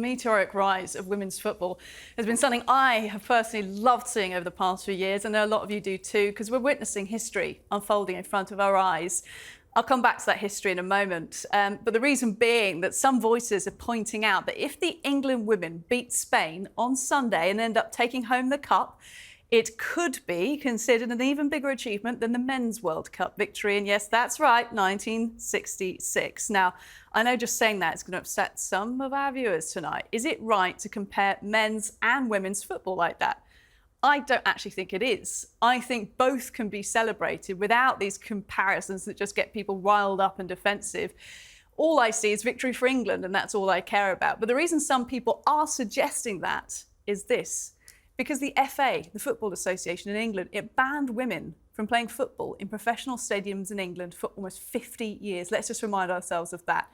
meteoric rise of women's football has been something I have personally loved seeing over the past few years, and I know a lot of you do too, because we're witnessing history unfolding in front of our eyes. I'll come back to that history in a moment, but the reason being that some voices are pointing out that if the England women beat Spain on Sunday and end up taking home the cup, it could be considered an even bigger achievement than the Men's World Cup victory. And yes, that's right, 1966. Now, I know just saying that is going to upset some of our viewers tonight. Is it right to compare men's and women's football like that? I don't actually think it is. I think both can be celebrated without these comparisons that just get people riled up and defensive. All I see is victory for England, and that's all I care about. But the reason some people are suggesting that is this. Because the FA, the Football Association in England, it banned women from playing football in professional stadiums in England for almost 50 years. Let's just remind ourselves of that.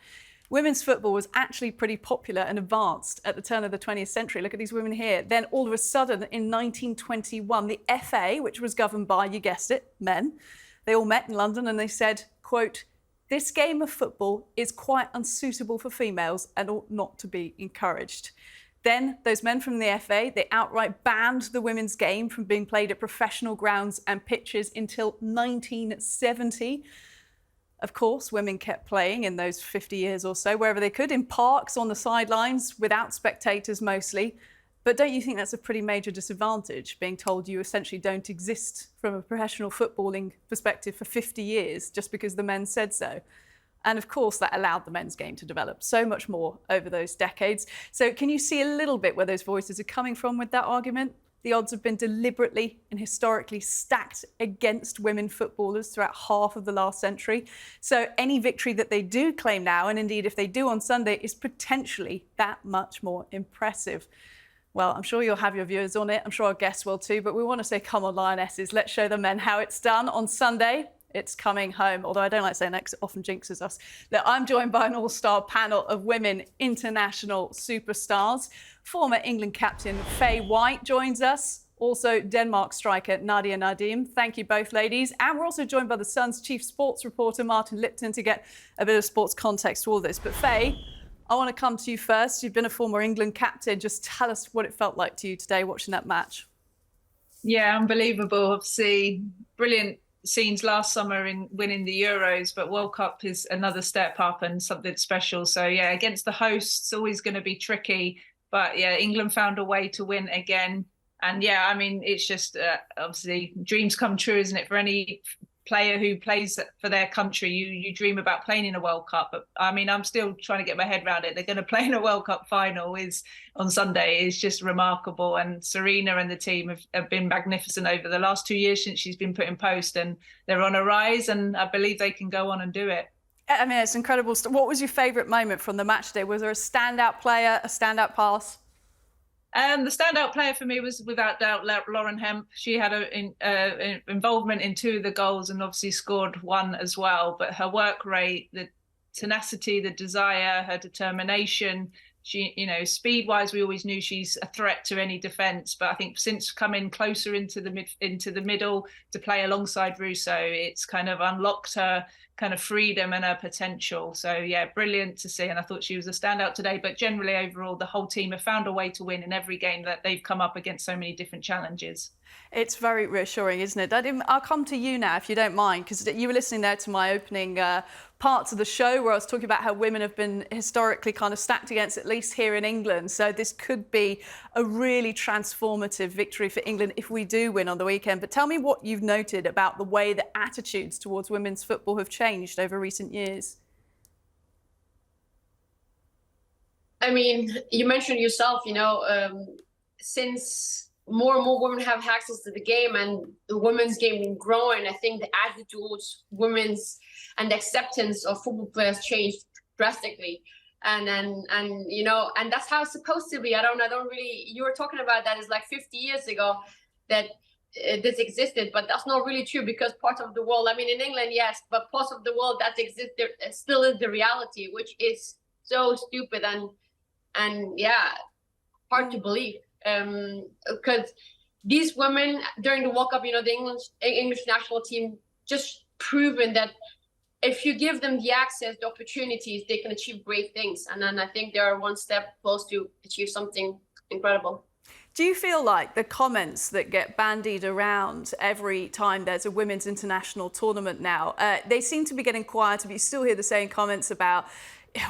Women's football was actually pretty popular and advanced at the turn of the 20th century. Look at these women here. Then all of a sudden, in 1921, the FA, which was governed by, you guessed it, men, they all met in London and they said, quote, "This game of football is quite unsuitable for females and ought not to be encouraged." Then those men from the FA, they outright banned the women's game from being played at professional grounds and pitches until 1970. Of course, women kept playing in those 50 years or so, wherever they could, in parks, on the sidelines, without spectators mostly. But don't you think that's a pretty major disadvantage, being told you essentially don't exist from a professional footballing perspective for 50 years just because the men said so? And of course, that allowed the men's game to develop so much more over those decades. So can you see a little bit where those voices are coming from with that argument? The odds have been deliberately and historically stacked against women footballers throughout half of the last century. So any victory that they do claim now, and indeed if they do on Sunday, is potentially that much more impressive. Well, I'm sure you'll have your viewers on it. I'm sure our guests will too. But we want to say, come on, Lionesses, let's show the men how it's done on Sunday. It's coming home, although I don't like saying that because it often jinxes us. Look, I'm joined by an all-star panel of women international superstars. Former England captain Faye White joins us. Also, Denmark striker Nadia Nadim. Thank you both, ladies. And we're also joined by the Sun's chief sports reporter, Martin Lipton, to get a bit of sports context to all this. But Faye, I want to come to you first. You've been a former England captain. Just tell us what it felt like to you today watching that match. Yeah, unbelievable. Obviously, brilliant scenes last summer in winning the Euros, but World Cup is another step up and something special. So yeah, against the hosts, always going to be tricky. But yeah, England found a way to win again. And yeah, I mean, it's just obviously dreams come true, isn't it? For any player who plays for their country, you dream about playing in a World Cup. But I mean, I'm still trying to get my head around it. They're going to play in a World Cup final on Sunday is just remarkable. And Serena and the team have been magnificent over the last 2 years since she's been put in post, and they're on a rise, and I believe they can go on and do it. I mean, it's incredible. What was your favourite moment from the match today? Was there a standout player, a standout pass? The standout player for me was, without doubt, Lauren Hemp. She had an involvement in 2 of the goals and obviously scored 1 as well. But her work rate, the tenacity, the desire, her determination, she, speed-wise, we always knew she's a threat to any defence. But I think since coming closer into the middle to play alongside Russo, it's kind of unlocked her kind of freedom and her potential. So yeah, brilliant to see. And I thought she was a standout today. But generally, overall, the whole team have found a way to win in every game that they've come up against so many different challenges. It's very reassuring, isn't it? I'll come to you now, if you don't mind, because you were listening there to my opening parts of the show where I was talking about how women have been historically kind of stacked against, at least here in England. So this could be a really transformative victory for England if we do win on the weekend. But tell me what you've noted about the way that attitudes towards women's football have changed over recent years. I mean, you mentioned yourself, since more and more women have access to the game and the women's game been growing, I think the attitude towards women's and the acceptance of football players changed drastically. And that's how it's supposed to be. I don't really, you were talking about that is like 50 years ago that this existed, but that's not really true, because part of the world, I mean, in England, yes, but parts of the world that exist there still is the reality, which is so stupid and yeah, hard to believe. Because these women during the World Cup, the English national team just proven that if you give them the access, the opportunities, they can achieve great things. And then I think they are one step close to achieve something incredible. Do you feel like the comments that get bandied around every time there's a women's international tournament now, they seem to be getting quieter, but you still hear the same comments about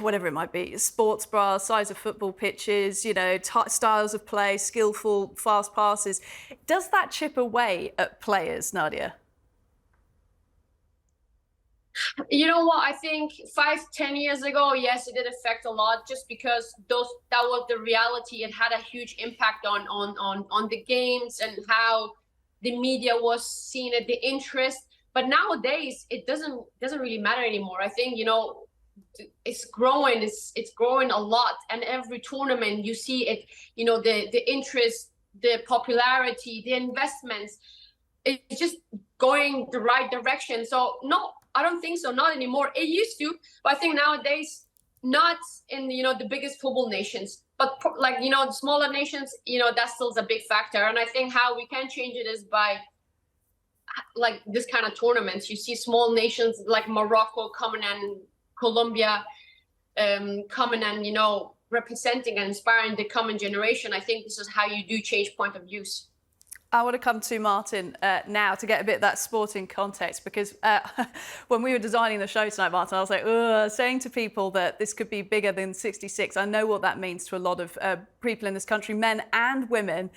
whatever it might be, sports bras, size of football pitches, you know, styles of play, skillful, fast passes. Does that chip away at players, Nadia? You know what? I think 5-10 years ago, yes, it did affect a lot, just because that was the reality. It had a huge impact on the games and how the media was seeing it, the interest. But nowadays, it doesn't really matter anymore. I think, you know, it's growing. It's growing a lot, and every tournament you see it. You know, the interest, the popularity, the investments. It's just going the right direction. So no, I don't think so. Not anymore. It used to, but I think nowadays, not in, you know, the biggest football nations, but like, you know, the smaller nations, you know, that still is a big factor. And I think how we can change it is by like this kind of tournaments. You see small nations like Morocco coming and Colombia coming and, you know, representing and inspiring the coming generation. I think this is how you do change point of views. I want to come to Martin now to get a bit of that sporting context, because when we were designing the show tonight, Martin, I was like, saying to people that this could be bigger than 66. I know what that means to a lot of people in this country, men and women.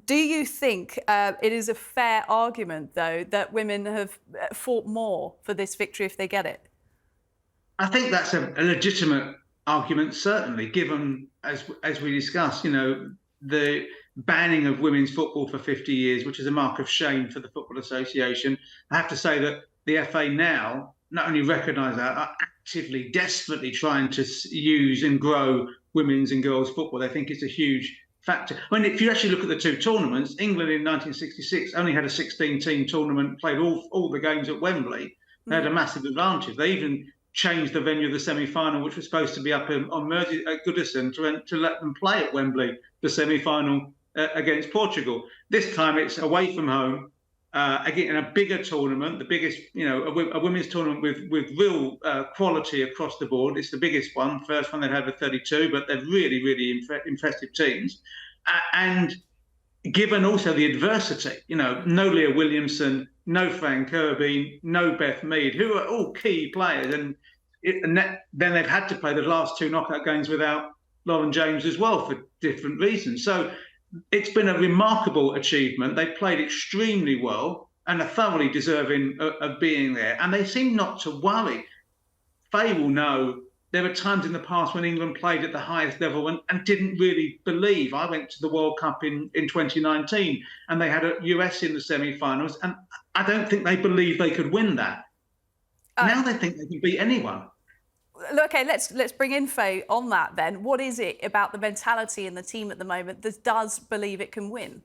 Do you think it is a fair argument, though, that women have fought more for this victory if they get it? I think that's a legitimate argument, certainly, given, as we discussed, you know, the banning of women's football for 50 years, which is a mark of shame for the Football Association. I have to say that the FA now not only recognise that, are actively, desperately trying to use and grow women's and girls' football. They think it's a huge factor. I mean, if you actually look at the two tournaments, England in 1966 only had a 16-team tournament, played all the games at Wembley. They had a massive advantage. They even changed the venue of the semi-final, which was supposed to be up on Mersey at Goodison, to let them play at Wembley, the semi-final against Portugal. This time it's away from home, again in a bigger tournament, the biggest, you know, a women's tournament with real quality across the board. It's the biggest one, first one they've had with 32, but they're really impressive teams. And given also the adversity, you know, no Leah Williamson, no Fran Kirby, no Beth Mead, who are all key players, and then they've had to play the last two knockout games without Lauren James as well for different reasons. So it's been a remarkable achievement. They played extremely well and are thoroughly deserving of being there. And they seem not to worry. Faye will know there were times in the past when England played at the highest level and didn't really believe. I went to the World Cup in 2019 and they had a US in the semi-finals, and I don't think they believed they could win that. Now they think they can beat anyone. Okay, let's bring in Faye on that then. What is it about the mentality in the team at the moment that does believe it can win?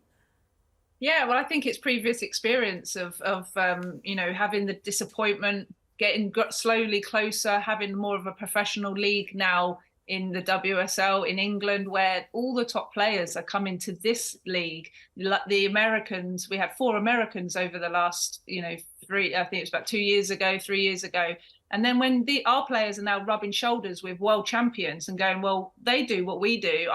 Yeah, well, I think it's previous experience of you know, having the disappointment, getting slowly closer, having more of a professional league now in the WSL in England, where all the top players are coming to this league. The Americans, we had 4 Americans over the last, you know, 3, I think it was about 3 years ago. And then when our players are now rubbing shoulders with world champions and going, well, they do what we do.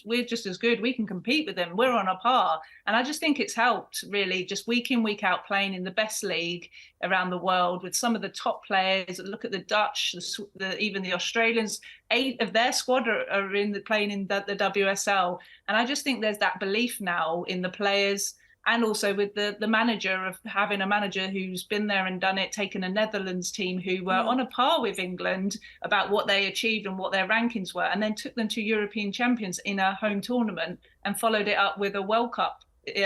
We're just as good. We can compete with them. We're on a par. And I just think it's helped really, just week in, week out, playing in the best league around the world with some of the top players. Look at the Dutch, even the Australians. 8 of their squad are playing in the WSL. And I just think there's that belief now in the players, and also with the manager, of having a manager who's been there and done it, taken a Netherlands team who were on a par with England about what they achieved and what their rankings were, and then took them to European champions in a home tournament and followed it up with a World Cup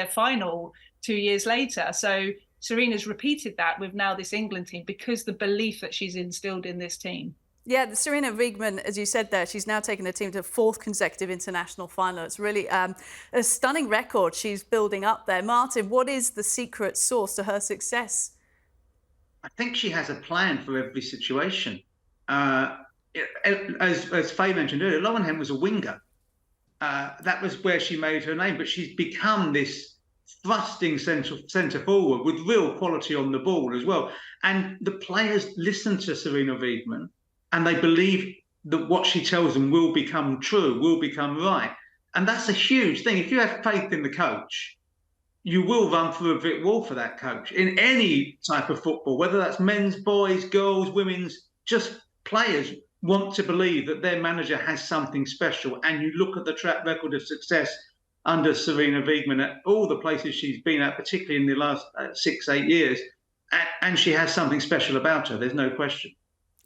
final 2 years later. So Serena's repeated that with now this England team because the belief that she's instilled in this team. Yeah, Serena Wiegmann, as you said there, she's now taken the team to 4th consecutive international final. It's really a stunning record she's building up there. Martin, what is the secret sauce to her success? I think she has a plan for every situation. As Faye mentioned earlier, Lauren Hen was a winger. That was where she made her name, but she's become this thrusting centre forward with real quality on the ball as well. And the players listen to Sarina Wiegman and they believe that what she tells them will become true, will become right. And that's a huge thing. If you have faith in the coach, you will run through a brick wall for that coach in any type of football, whether that's men's, boys, girls, women's, just players want to believe that their manager has something special. And you look at the track record of success under Sarina Wiegman at all the places she's been at, particularly in the last 6-8 years, and she has something special about her, there's no question.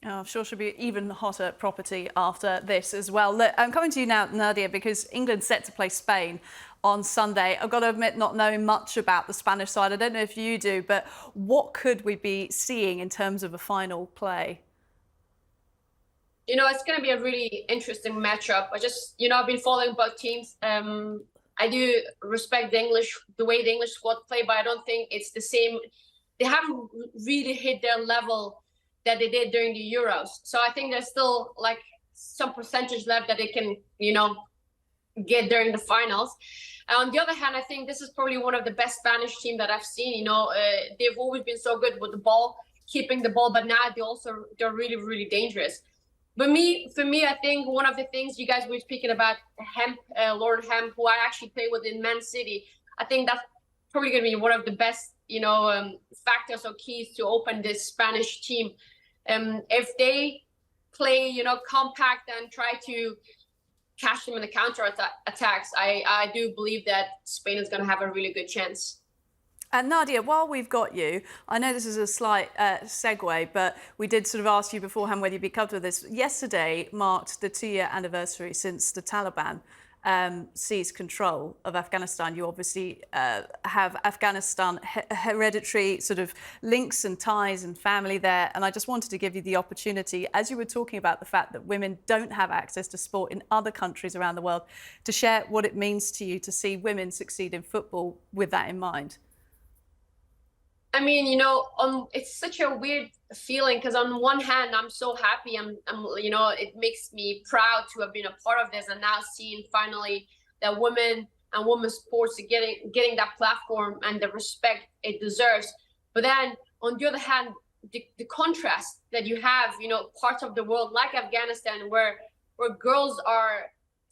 Oh, I'm sure she'll be even hotter property after this as well. Look, I'm coming to you now, Nadia, because England's set to play Spain on Sunday. I've got to admit, not knowing much about the Spanish side, I don't know if you do, but what could we be seeing in terms of a final play? You know, it's going to be a really interesting matchup. I've been following both teams. I do respect the way the English squad play, but I don't think it's the same. They haven't really hit their level that they did during the Euros. So I think there's still like some percentage left that they can, get during the finals. On the other hand, I think this is probably one of the best Spanish teams that I've seen. They've always been so good with the ball, keeping the ball, but now they're really, really dangerous. But for me, I think one of the things you guys were speaking about, Lauren Hemp, who I actually play with in Man City, I think that's probably going to be one of the best, factors or keys to open this Spanish team. If they play, compact and try to catch them in the counter attacks, I do believe that Spain is going to have a really good chance. And Nadia, while we've got you, I know this is a slight segue, but we did sort of ask you beforehand whether you'd be comfortable with this. Yesterday marked the 2-year anniversary since the Taliban seized control of Afghanistan. You obviously have Afghanistan hereditary sort of links and ties and family there. And I just wanted to give you the opportunity, as you were talking about the fact that women don't have access to sport in other countries around the world, to share what it means to you to see women succeed in football with that in mind. I mean, it's such a weird feeling because on one hand, I'm so happy. It makes me proud to have been a part of this and now seeing finally that women and women's sports are getting that platform and the respect it deserves. But then on the other hand, the contrast that you have, parts of the world like Afghanistan where girls are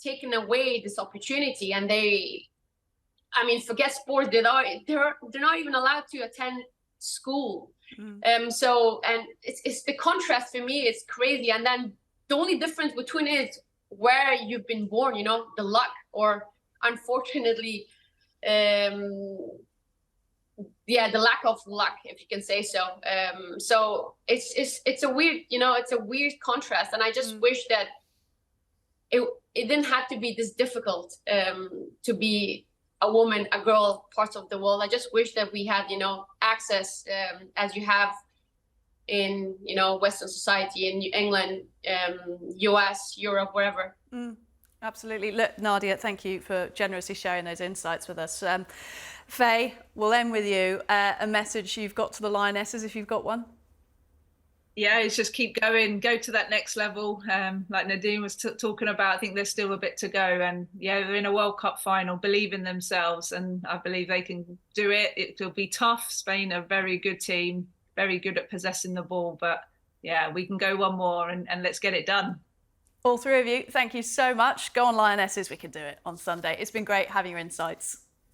taking away this opportunity and forget sports, they're not even allowed to attend school. It's the contrast for me, it's crazy. And then the only difference between it is where you've been born, the luck, or unfortunately, the lack of luck, if you can say so. So it's a weird, it's a weird contrast. And I just wish that it didn't have to be this difficult to be a woman, a girl, parts of the world. I just wish that we had, access as you have in, Western society, in England, US, Europe, wherever. Absolutely. Look, Nadia, thank you for generously sharing those insights with us. Faye, we'll end with you. A message you've got to the Lionesses, if you've got one. Yeah, it's just keep going, go to that next level. Like Nadine was talking about, I think there's still a bit to go. And yeah, they're in a World Cup final, believe in themselves. And I believe they can do it. It'll be tough. Spain are a very good team, very good at possessing the ball. But yeah, we can go one more and let's get it done. All three of you, thank you so much. Go on Lionesses, we can do it on Sunday. It's been great having your insights.